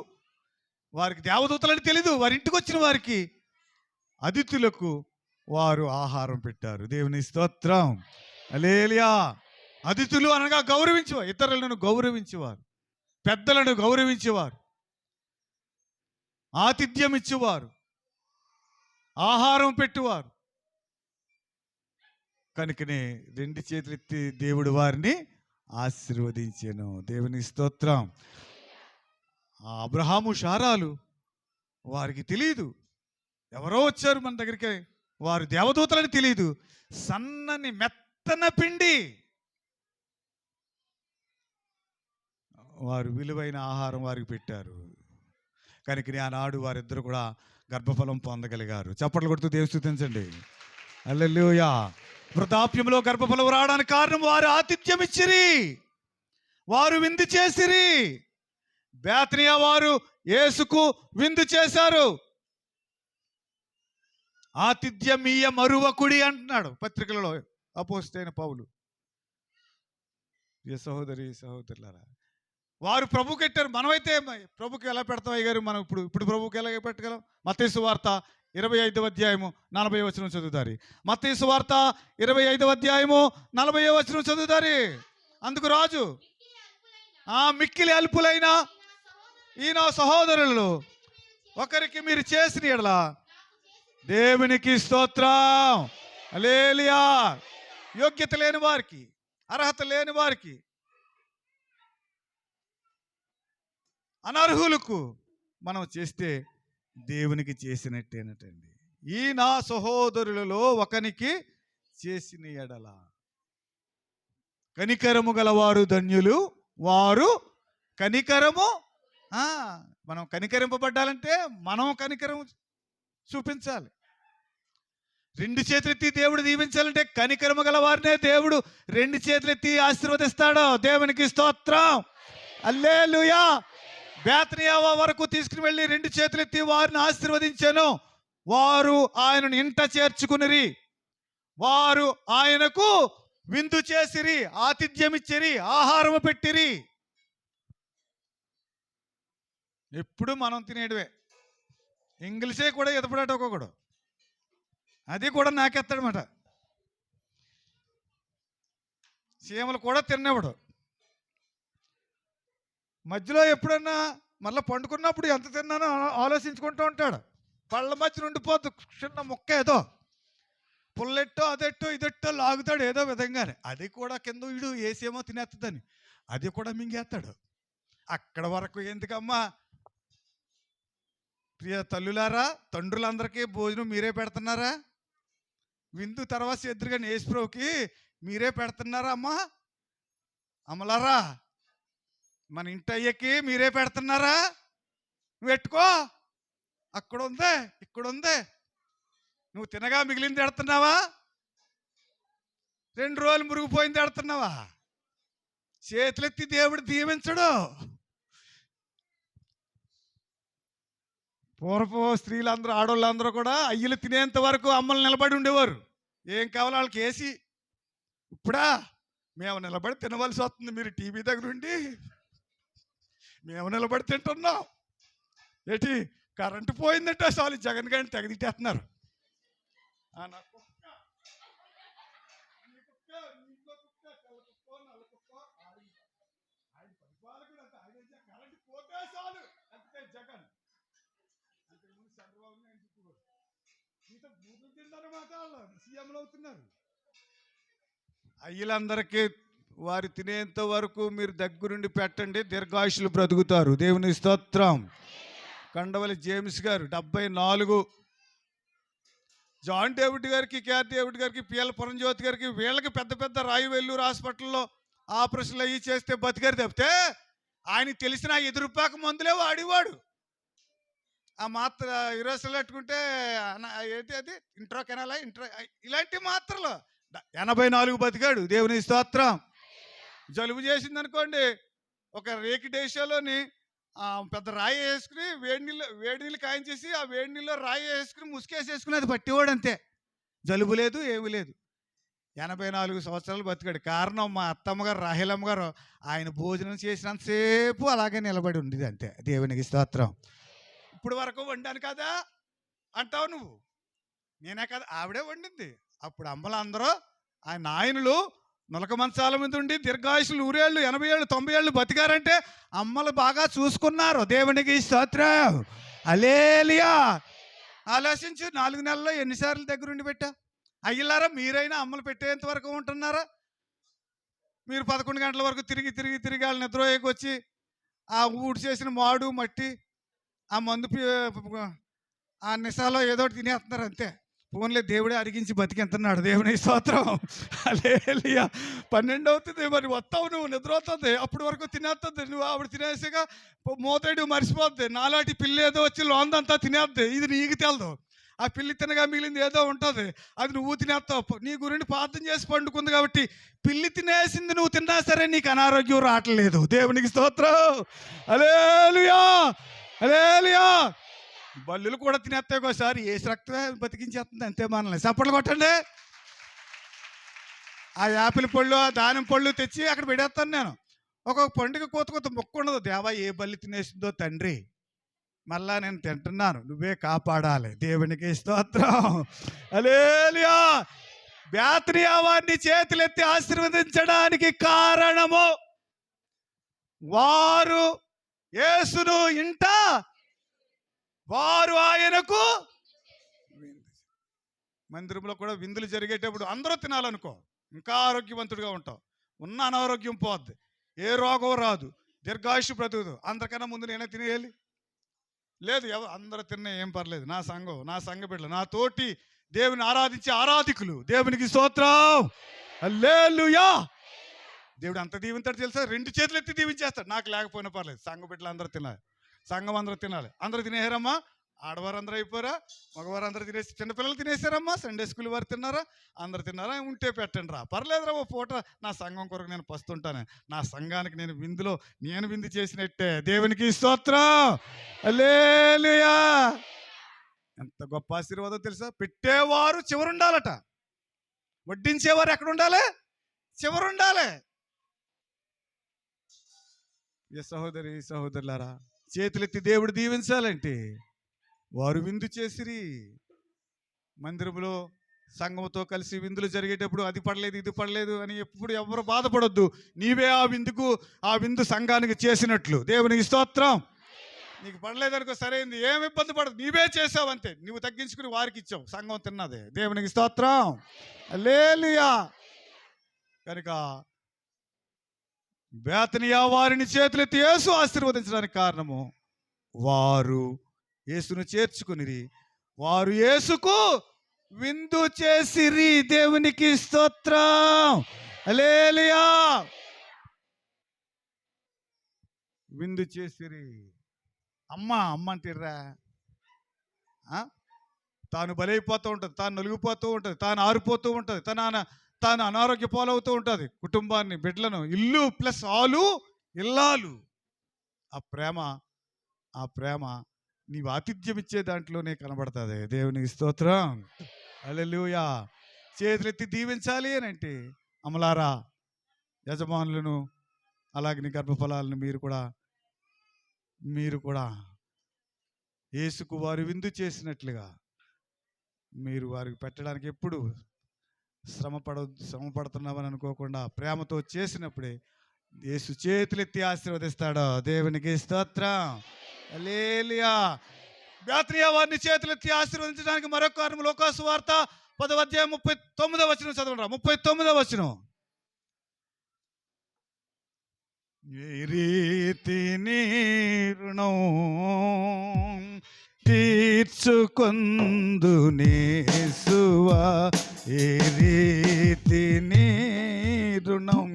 వారికి దేవదూతలని తెలీదు. వారి ఇంటికి వచ్చిన వారికి అతిథులకు వారు ఆహారం పెట్టారు. దేవుని స్తోత్రం. హల్లెలూయా. అతిథులు అనగా గౌరవించేవారు, ఇతరులను గౌరవించేవారు, పెద్దలను గౌరవించేవారు, ఆతిథ్యం ఇచ్చేవారు, ఆహారం పెట్టేవారు. కనుకనే రెండు చేతులెత్తి దేవుడు వారిని ఆశీర్వదించెను. దేవుని స్తోత్రం. అబ్రహాము శారాలు వారికి తెలియదు, ఎవరో వచ్చారు మన దగ్గరికి, వారు దేవదూతలని తెలియదు. సన్నని మెత్తన పిండి వారు విలువైన ఆహారం వారికి పెట్టారు. కనుక ఆనాడు వారిద్దరు కూడా గర్భఫలం పొందగలిగారు. చప్పట్లు కొడుతూ దేవుని స్తుతించండి. హల్లెలూయా. వృద్ధాప్యంలో గర్భఫలం రావడానికి కారణం వారు ఆతిథ్యం ఇచ్చిరి, వారు విందు చేసిరి. బేతనియా వారు యేసుకు విందు చేశారు. ఆతిథ్యమీయ మరువకుడి అంటున్నాడు పత్రికలలో అపోస్తలుడైన పౌలు. సహోదరి సహోదరులారా, వారు ప్రభుకి పెట్టారు. మనమైతే ప్రభుకి ఎలా పెడతాం అయ్యారు? మనం ఇప్పుడు ప్రభుకి ఎలా పెట్టగలం? మత్తయి సువార్త 25వ అధ్యాయము 40వ వచనం చదువుతారు. మత్తయి సువార్త 25వ అధ్యాయము 40వ వచనం చదువుతారు. అందుకు రాజు, మిక్కిలి అల్పులైన ఈ నా సహోదరులు ఒకరికి మీరు చేసిన యెడల దేవునికి స్తోత్రం. హల్లెలూయా. యోగ్యత లేని వారికి, అర్హత లేని వారికి, అనర్హులకు మనం చేస్తే దేవునికి చేసినట్టేనటండి. ఈ నా సహోదరులలో ఒకనికి చేసిన ఎడల కనికరము గలవారు ధన్యులు, వారు కనికరము మనం కనికరింపబడ్డాలంటే మనం కనికరం చూపించాలి. రెండు చేతులెత్తి దేవుడు దీవించాలంటే కనికరము గల వారినే దేవుడు రెండు చేతులెత్తి ఆశీర్వదిస్తాడు. దేవునికి స్తోత్రం, హల్లెలూయా. బేతనియా వరకు తీసుకుని వెళ్ళి రెండు చేతులెత్తి వారిని ఆశీర్వదించాను. వారు ఆయనను ఇంట చేర్చుకునిరి, వారు ఆయనకు విందు చేసిరి, ఆతిథ్యం ఇచ్చిరి, ఆహారము పెట్టిరి. ఎప్పుడు మనం తినేటివే. ఇంగ్లీషే కూడా ఎదపడాట ఒక్కొక్కడు, అది కూడా నాకెత్తాడనమాట. చీమలు కూడా తినేవాడు. మధ్యలో ఎప్పుడన్నా మళ్ళీ పండుకున్నప్పుడు ఎంత తిన్నానో ఆలోచించుకుంటూ ఉంటాడు. పళ్ళ మధ్య ఉండిపోద్దు చిన్న ముక్క, ఏదో పుల్లెట్టో అదెట్టో ఇదెట్టో లాగుతాడు ఏదో విధంగానే. అది కూడా కింద వీడు వేసేమో తినేస్తుందని అది కూడా మింగేస్తాడు. అక్కడ వరకు ఎందుకమ్మా? ప్రియ తల్లులారా, తండ్రులందరికీ భోజనం మీరే పెడుతున్నారా? విందు తర్వాత ఎదురుగానే యేసుప్రభుకి మీరే పెడుతున్నారా అమ్మా? అమ్మలారా, మన ఇంటి అయ్యకి మీరే పెడుతున్నారా? నువ్వు పెట్టుకో, అక్కడ ఉందే ఇక్కడ ఉందే. నువ్వు తినగా మిగిలింది ఎడుతున్నావా? 2 రోజులు మురిగిపోయింది ఎడుతున్నావా? చేతులెత్తి దేవుడు దీవించడు. పూర్వపు స్త్రీలందరూ ఆడవాళ్ళందరూ కూడా అయ్యలు తినేంత వరకు అమ్మలు నిలబడి ఉండేవారు. ఏం కావాలో వాళ్ళకి వేసి. ఇప్పుడా మేము నిలబడి తినవలసి వస్తుంది. మీరు టీవీ దగ్గర ఉండి మేము నిలబడి తింటున్నాం. ఏంటి కరెంటు పోయిందంటే చాలు జగన్ గారిని తెగదిట్టేస్తున్నారు. జగన్ సీఎంలు అవుతున్నారు. అయ్యలందరికీ వారు తినేంత వరకు మీరు దగ్గరుండి పెట్టండి, దీర్ఘాయుషులు బ్రతుకుతారు. దేవుని స్తోత్రం. కండవల్లి జేమ్స్ గారు 74, జాన్ డేవిడ్ గారికి, కేఆర్ డేవిడ్ గారికి, పిఎల్ పురంజ్యోతి గారికి, వీళ్ళకి పెద్ద పెద్ద రాయవెల్లూరు హాస్పిటల్లో ఆపరేషన్లు అయ్యి చేస్తే బతికారు తప్పితే ఆయనకి తెలిసిన ఎదురుపాక మందులే వాడేవాడు. ఆ మాత్ర ఇరోసలు పెట్టుకుంటే ఏంటి అది ఇంట్రో కెనాలా ఇంట్రో ఇలాంటి మాత్రలు 84 బతికాడు. దేవుని స్తోత్రం. జలుబు చేసింది అనుకోండి, ఒక రేకి డేషాలోని పెద్ద రాయి వేసుకుని వేడి నీళ్ళు కాయించేసి ఆ వేడి నీళ్ళలో రాయి వేసుకుని ముసుకేసేసుకుని అది పట్టేవాడు. అంతే, జలుబు లేదు ఏమి లేదు. 84 సంవత్సరాలు బతికాడు. కారణం మా అత్తమ్మగారు రాహేలమ్మ గారు ఆయన భోజనం చేసినంతసేపు అలాగే నిలబడి ఉండేది. అంతే. దేవునికి స్తోత్రం. ఇప్పుడు వరకు వండాను కదా అంటావు నువ్వు, నేనే కదా, ఆవిడే వండింది. అప్పుడు అమ్మలందరూ ఆయన నాయనులు నులక మంచాల మీద ఉండి దీర్ఘాయుషులు 100 ఏళ్ళు 80 ఏళ్ళు 90 ఏళ్ళు బతికారంటే అమ్మలు బాగా చూసుకున్నారు. దేవునికి స్తోత్రం, హల్లెలూయా. ఆలోచించు, 4 నెలల్లో ఎన్నిసార్లు దగ్గరుండి పెట్టా? అయ్యలారా, మీరైనా అమ్మలు పెట్టేంత వరకు ఉంటున్నారా? మీరు 11 గంటల వరకు తిరిగి వాళ్ళు నిద్రపోయేకి వచ్చి ఆ ఊడి చేసిన మాడు మట్టి ఆ మందు ఆ నిశాలో ఏదో ఒకటి తినేస్తున్నారు. అంతే. ఫోన్లే దేవుడే అరిగించి బతికెంతున్నాడు. దేవుని స్తోత్రం, హల్లెలూయా. 12 అవుతుంది, మరి వస్తావు నువ్వు, నిద్ర అవుతుంది, అప్పటి వరకు తినేస్తుంది. నువ్వు ఆవిడ తినేసాక మోతాడు మర్చిపోద్ది. నాలాంటి పిల్లి ఏదో వచ్చి లోందంతా తినేద్ది. ఇది నీకు తెలదు. ఆ పిల్లి తినగా మిగిలింది ఏదో ఉంటుంది, అది నువ్వు తినేస్తావు. నీ గురించి ప్రార్థన చేసి పండుకుంది కాబట్టి పిల్లి తినేసింది నువ్వు తిన్నా సరే నీకు అనారోగ్యం రావట్లేదు. దేవునికి స్తోత్రం, హల్లెలూయా, హల్లెలూయా. బల్లులు కూడా తినేస్తాయి ఒకసారి, ఏసు రక్తమే బతికించేస్తుంది. అంతే మనల్ని. చప్పట్లు కొట్టండి. ఆ యాపిల్ పళ్ళు ఆ దానిమ్మ పళ్ళు తెచ్చి అక్కడ పెడేస్తాను నేను. ఒక్కొక్క పండుగ కొత్త మొక్క ఉండదు. దేవా ఏ బల్లి తినేసిందో తండ్రి, మళ్ళా నేను తింటున్నాను, నువ్వే కాపాడాలి. దేవునికి స్తోత్రం, హల్లెలూయా. బేతనియా వారిని చేతులెత్తి ఆశీర్వదించడానికి కారణము వారు యేసును ఇంట, వారు ఆయనకు. మందిరంలో కూడా విందులు జరిగేటప్పుడు అందరూ తినాలనుకో, ఇంకా ఆరోగ్యవంతుడిగా ఉంటావు. ఉన్న అనారోగ్యం పోద్ది, ఏ రోగం రాదు, దీర్ఘాయుషు బ్రతుకుదు. అందరికన్నా ముందు నేనే తినేయాలి. లేదు, అందరూ తిన్నా ఏం పర్లేదు, నా సంఘ బిడ్డలు, నా తోటి దేవుని ఆరాధించే ఆరాధికులు, దేవునికి స్తోత్రం, హల్లెలూయా. దేవుడు అంత దీవింతాడు తెలుసా, 2 చేతులు ఎత్తి దీవించేస్తాడు. నాకు లేకపోయినా పర్లేదు, సంఘ బిడ్డలు అందరూ తినాలి, సంఘం అందరూ తినాలి. అందరూ తినేసారమ్మా? ఆడవారు అందరూ అయిపోయారా? మగవారు అందరూ తినేసి, చిన్నపిల్లలు తినేసారమ్మా? సండే స్కూల్ వారు తిన్నారా? అందరు తిన్నారా? ఉంటే పెట్టండి రా, పర్లేదురా, ఓ పూట నా సంఘం కొరకు నేను పస్తుంటాను, నా సంఘానికి నేను విందు చేసినట్టే. దేవునికి స్తోత్రం, హల్లెలూయా. ఎంత గొప్ప ఆశీర్వాదం తెలుసా? పెట్టేవారు చివరుండాలట, వడ్డించేవారు ఎక్కడ ఉండాలి? చివరుండాలి. సహోదరులారా, చేతులెత్తి దేవుడు దీవించాలంటే వారు విందు చేసిరి. మందిరంలో సంఘంతో కలిసి విందులు జరిగేటప్పుడు అది పడలేదు ఇది పడలేదు అని ఎప్పుడు ఎవరు బాధపడొద్దు. నీవే ఆ విందు సంఘానికి చేసినట్లు. దేవునికి స్తోత్రం. నీకు పడలేదనుకో, సరైంది, ఏమి ఇబ్బంది పడదు, నీవే చేసావు అంతే. నువ్వు తగ్గించుకుని వారికి ఇచ్చావు, సంఘం తిన్నదే. దేవునికి స్తోత్రం, హల్లెలూయా. కనుక బేతనియా వారిని చేతులెత్తి యేసు ఆశీర్వదించడానికి కారణము, వారు యేసును చేర్చుకునిరి, వారు యేసుకు విందు చేసిరి. దేవునికి స్తోత్రం, హల్లెలూయా. విందు చేసిరి. అమ్మ అంటారా? తాను బలైపోతూ ఉంటుంది, తాను నలిగిపోతూ ఉంటుంది, తాను ఆరిపోతూ ఉంటుంది, తాను అనారోగ్య పాలవుతూ ఉంటుంది, కుటుంబాన్ని, బిడ్డలను, ఇల్లు ప్లస్ ఇల్లాలు. ఆ ప్రేమ నీవు ఆతిథ్యం ఇచ్చే దాంట్లోనే కనబడుతుంది. దేవునికి స్తోత్రం, హల్లెలూయా. చేతులెత్తి దీవించాలి అని అంటే, అమలారా, యజమానులను అలాగే నీ గర్భఫలాలను మీరు కూడా యేసుకు వారు విందు చేసినట్లుగా మీరు వారికి పెట్టడానికి ఎప్పుడు శ్రమ పడుతున్నామని అనుకోకుండా ప్రేమతో చేసినప్పుడే యేసు చేతులెత్తి ఆశీర్వదిస్తాడు. దేవునికి స్తోత్రం, హల్లెలూయా. బేతనియా వారిని చేతులెత్తి ఆశీర్వదించడానికి మరొక కారణం, లూకా సువార్త 10వ అధ్యాయం 39వ వచనం చదవండి. 39వ వచనం. ఏ రీతిని రుణం తీర్చుకొందునేసువా, ఏ రీతిని రుణం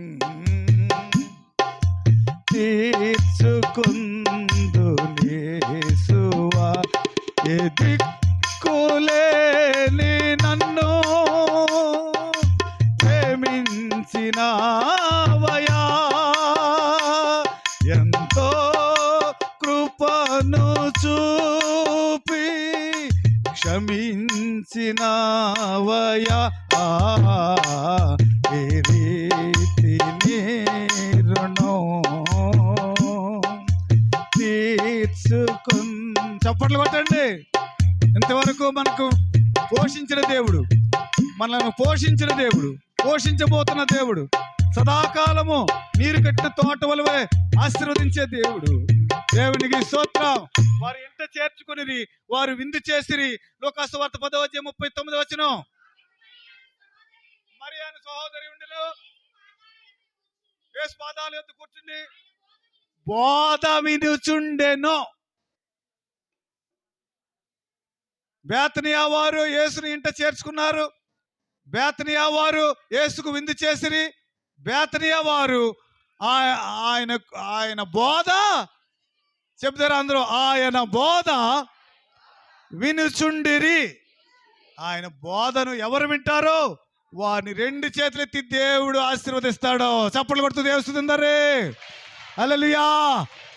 తీర్చుకొందునేసువా, ఏ దిక్కులేని నన్ను ప్రేమించినావయా, ఎంతో కృపను చూపి క్షమించినావయా, ఏ రీతిని రుణం తీర్చుకుని. చప్పట్లు కొట్టండి. ఇంతవరకు మనకు పోషించిన దేవుడు, మనల్ని పోషించిన దేవుడు, పోషించబోతున్న దేవుడు, సదాకాలము నీరు కట్టిన తోట వలె ఆశీర్వదించే దేవుడు. దేవునికి స్తోత్రం. వారు ఇంట చేర్చుకుని వారు విందు చేసిరి. లూకా సువార్త 10వ అధ్యాయం 39వ వచనం. మరియాను సహోదరి ఉండెను, యేసు పాదాల యొద్ద కూర్చుండి బోధ వినుచుండెను. బేతనియా వారు యేసుని ఇంట చేర్చుకున్నారు. బేతనియా వారు యేసుకు విందు చేసిరి. బేతనియా వారు ఆయన బోధ చెప్తారు అందరూ, ఆయన బోధ వినుచుండిరి. ఆయన బోధను ఎవరు వింటారో వారిని 2 చేతులెత్తి దేవుడు ఆశీర్వదిస్తాడు. చప్పట్లు కొడుతూ దేవుడు స్తుతించండి. హల్లెలూయా,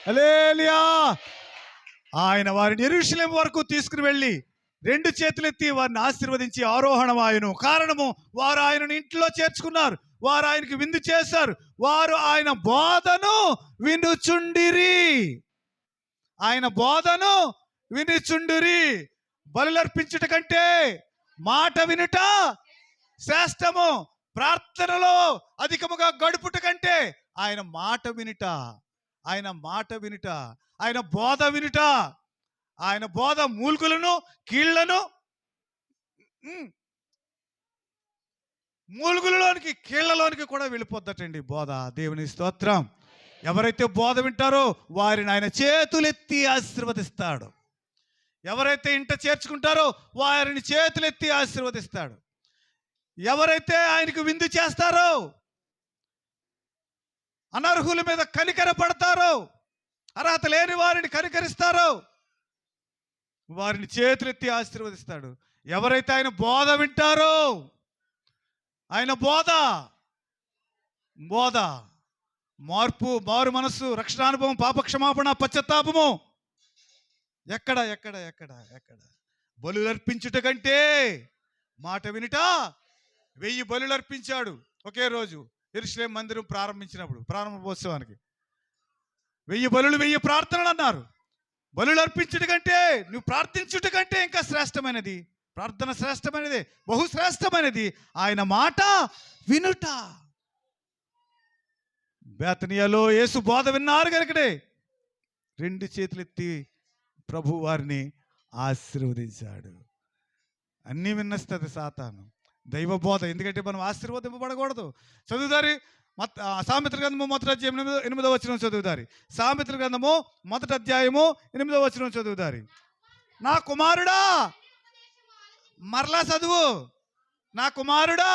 హల్లెలూయా. ఆయన వారిని యెరూషలేము వరకు తీసుకుని వెళ్ళి 2 చేతులెత్తి వారిని ఆశీర్వదించి ఆరోహణమాయెను. కారణము, వారు ఆయనను ఇంట్లో చేర్చుకున్నారు, వారు ఆయనకి విందు చేశారు, వారు ఆయన బోధను వినుచుండిరి. ఆయన బోధను వినుచుండిరి. బలులర్పించుట కంటే మాట వినుట శ్రేష్టము, ప్రార్థనలో అధికముగా గడుపుట కంటే ఆయన మాట వినుట, ఆయన బోధ వినుట, ఆయన బోధ మూల్గులను మూలుగులలోనికి కీళ్లలోనికి కూడా వెళ్ళిపోద్దటండి బోధ. దేవుని స్తోత్రం. ఎవరైతే బోధ వింటారో వారిని ఆయన చేతులెత్తి ఆశీర్వదిస్తాడు. ఎవరైతే ఇంట చేర్చుకుంటారో వారిని చేతులెత్తి ఆశీర్వదిస్తాడు. ఎవరైతే ఆయనకు విందు చేస్తారో, అనర్హుల మీద కనికరపడతారో, అర్హత లేని వారిని కనికరిస్తారో వారిని చేతులెత్తి ఆశీర్వదిస్తాడు. ఎవరైతే ఆయన బోధ వింటారో, ఆయన బోధ మార్పు, మారు మనస్సు, రక్షణానుభవం, పాపక్షమాపణ, పశ్చాత్తాపము ఎక్కడ ఎక్కడ ఎక్కడ ఎక్కడ బలులర్పించుట కంటే మాట వినుట 1000 బలులర్పించాడు ఒకే రోజు యెరూషలేము మందిరం ప్రారంభోత్సవానికి. 1000 బలులు, 1000 ప్రార్థనలు అన్నారు. బలులు అర్పించుట కంటే, నువ్వు ప్రార్థించుట కంటే ఇంకా శ్రేష్టమైనది, ప్రార్థన శ్రేష్టమైనది, బహుశ్రేష్టమైనది ఆయన మాట వినుట. బేతనియాలో యేసు బోధ విన్నారు కనుకనే 2 చేతులెత్తి ప్రభు వారిని ఆశీర్వదించాడు. అన్నీ విన్నస్తుంది సాతాను, దైవ బోధ. ఎందుకంటే మనం ఆశీర్వదింపబడకూడదు. చదువుదారి సామెతల గ్రంథము 1వ అధ్యాయం 8వ వచనం చదువుదారి. సామెతల గ్రంథము 1వ అధ్యాయము 8వ వచనం చదువుదారి. నా కుమారుడా, మరలా చదువు. నా కుమారుడా,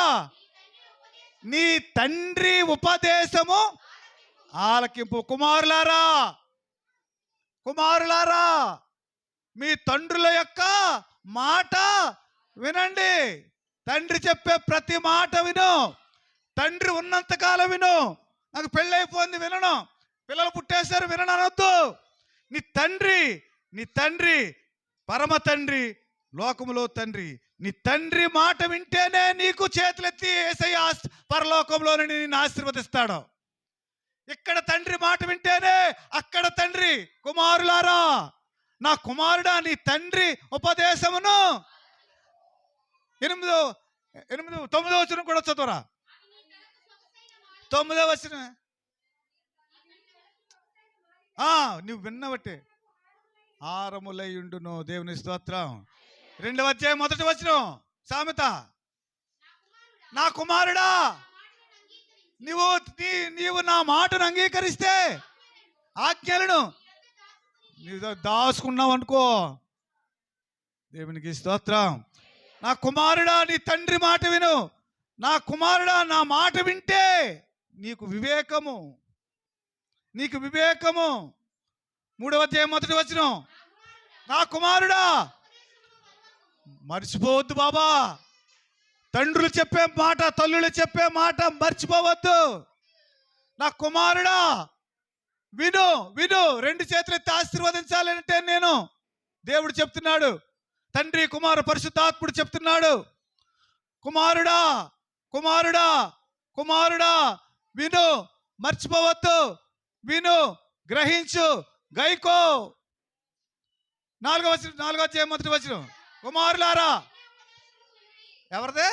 నీ తండ్రి ఉపదేశము ఆలకింపు. కుమారులారా మీ తండ్రుల యొక్క మాట వినండి. తండ్రి చెప్పే ప్రతి మాట విను. తండ్రి ఉన్నంతకాలం విను. నాకు పెళ్ళైపోయింది వినను, పిల్లలు పుట్టేశారు వినను అనొద్దు. నీ తండ్రి పరమ తండ్రి, లోకములో తండ్రి, నీ తండ్రి మాట వింటేనే నీకు చేతులెత్తి యేసయ్య పరలోకంలో నిన్ను ఆశీర్వదిస్తాడు. ఇక్కడ తండ్రి మాట వింటేనే అక్కడ తండ్రి. కుమారులారా, నా కుమారుడా, నీ తండ్రి ఉపదేశమును 9వ వచనం కూడా చదువురా. 9వ వచనం నువ్వు విన్నబట్టే ఆరములయుండును. దేవుని స్తోత్రం. 2వ అధ్యాయం 1వ వచనం సామెత. నా కుమారుడా, నీవు నా మాటను అంగీకరిస్తే, ఆజ్ఞలను నీవు దాచుకున్నావు అనుకో. దేవునికి స్తోత్రం. నా కుమారుడా, నీ తండ్రి మాట విను. నా కుమారుడా, నా మాట వింటే నీకు వివేకము. 3వ అధ్యాయం 1వ వచనం. నా కుమారుడా, మర్చిపోవద్దు బాబా. తండ్రులు చెప్పే మాట, తల్లులు చెప్పే మాట మర్చిపోవద్దు. నా కుమారుడా విను. 2 చేతులెత్తి ఆశీర్వదించాలంటే నేను, దేవుడు చెప్తున్నాడు. తండ్రి, కుమారు, పరిశుద్ధాత్ముడు చెప్తున్నాడు. కుమారుడా విను, మర్చిపోవద్దు. విను, గ్రహించు, గైకో. 4వ అధ్యాయం 1వ వచనం. కుమారులారా, ఎవరిదే?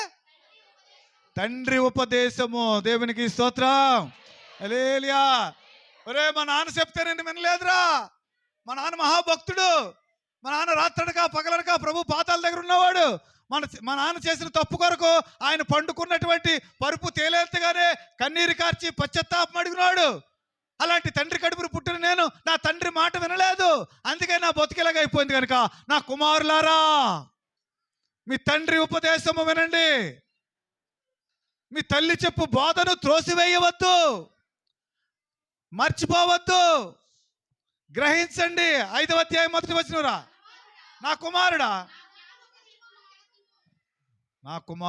తండ్రి ఉపదేశము. దేవునికి స్తోత్రం. హల్లెలూయా. ఒరే, మా నాన్న చెప్తే నేను వినలేదురా. మా నాన్న మహాభక్తుడు. మా నాన్న రాత్రనక పగలనక ప్రభు పాదాల దగ్గర ఉన్నవాడు. మా నాన్న చేసిన తప్పు కొరకు ఆయన పండుకున్నటువంటి పరుపు తేలేంతగానే కన్నీరు కార్చి పశ్చాత్తాపం అడిగినాడు. అలాంటి తండ్రి కడుపును పుట్టిన నేను నా తండ్రి మాట వినలేదు, అందుకే నా బతికేలాగా అయిపోయింది. కనుక నా కుమారులారా, మీ తండ్రి ఉపదేశము వినండి. మీ తల్లి చెప్పు బోధను త్రోసివేయవద్దు, మర్చిపోవద్దు, గ్రహించండి. 5వ అధ్యాయం 1వ వచనం. నా కుమారుడా, 6వ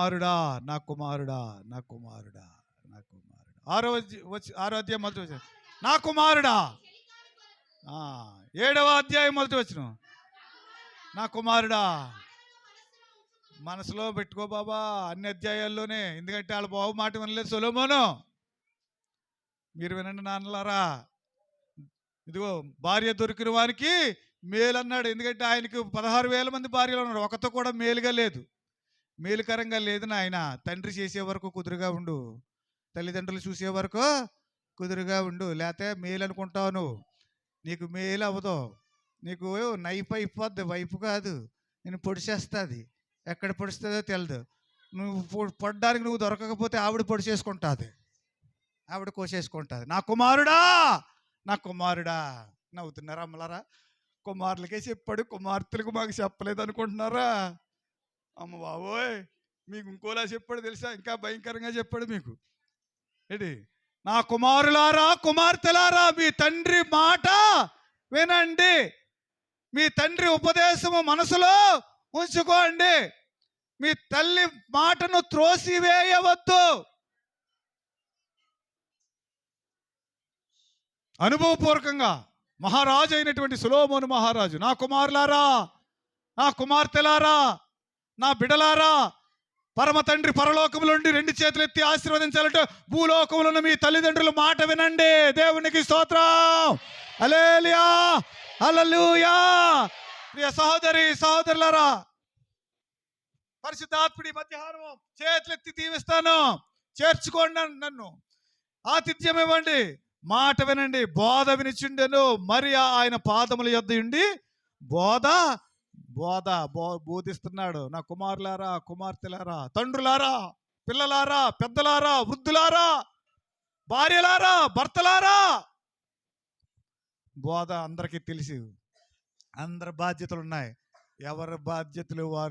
అధ్యాయం 1వ వచనం. నా కుమారుడా. 7వ అధ్యాయం 1వ వచనం. నా కుమారుడా. మనసులో పెట్టుకో బాబా, అన్ని అధ్యాయాల్లోనే. ఎందుకంటే వాళ్ళ బాబు మాట వినలేదు సొలొమోను. మీరు వినండి నాన్నలారా. ఇదిగో, భార్య దొరికిన వారికి మేలు అన్నాడు. ఎందుకంటే ఆయనకు 16,000 మంది భార్యలు ఉన్నారు, ఒకతో కూడా మేలుగా లేదు, మేలుకరంగా లేదు. నాయన, తండ్రి చేసే వరకు కుదురుగా ఉండు, తల్లిదండ్రులు చూసే వరకు కుదురుగా ఉండు, లేకపోతే మేలు అనుకుంటావు నువ్వు. నీకు మేలు అవ్వదు, నీకు నైఫ్ అయిపోద్ది, వైపు కాదు, నేను పొడిచేస్తుంది. ఎక్కడ పొడుస్తుందో తెలియదు. నువ్వు పడ్డానికి నువ్వు దొరకకపోతే ఆవిడ పొడిచేసుకుంటుంది, ఆవిడ కోసేసుకుంటుంది. నా కుమారుడా, నవ్వుతున్నారా అమ్మలారా? కుమారులకే చెప్పాడు, కుమార్తెలకు మాకు చెప్పలేదు అనుకుంటున్నారా? అమ్మ బాబోయ్, మీకు ఇంకోలా చెప్పాడు తెలుసా? ఇంకా భయంకరంగా చెప్పాడు మీకు. ఏంటి? నా కుమారులారా, కుమార్తెలారా, మీ తండ్రి మాట వినండి, మీ తండ్రి ఉపదేశము మనసులో ఉంచుకోండి, మీ తల్లి మాటను త్రోసివేయవద్దు. అనుభవపూర్వకంగా మహారాజు అయినటువంటి సొలొమోను మహారాజు, నా కుమారులారా, నా కుమార్తెలారా, నా బిడలారా, పరమ తండ్రి పరలోకముల నుండి 2 చేతులు ఎత్తి ఆశీర్వదించాలంటే భూలోకములను మీ తల్లిదండ్రుల మాట వినండి. దేవునికి స్తోత్రం, హల్లెలూయా, హల్లెలూయా. ప్రియ సహోదరి సహోదరులారా, పరిశుద్ధాత్ముడి మధ్యాహ్నం చేతులెత్తి దీవిస్తాను. చేర్చుకోండి నన్ను, ఆతిథ్యం ఇవ్వండి, మాట వినండి. బోధ వినిచుండెను, మరి ఆయన పాదముల యొద్ద ఉండి బోధిస్తున్నాడు. నా కుమారులారా, కుమార్తెలారా, తండ్రులారా, పిల్లలారా, పెద్దలారా, వృద్ధులారా, భార్యలారా, భర్తలారా, బోధ అందరికీ తెలిసి అందరి బాధ్యతలు ఉన్నాయి. ఎవరి బాధ్యతలు వారు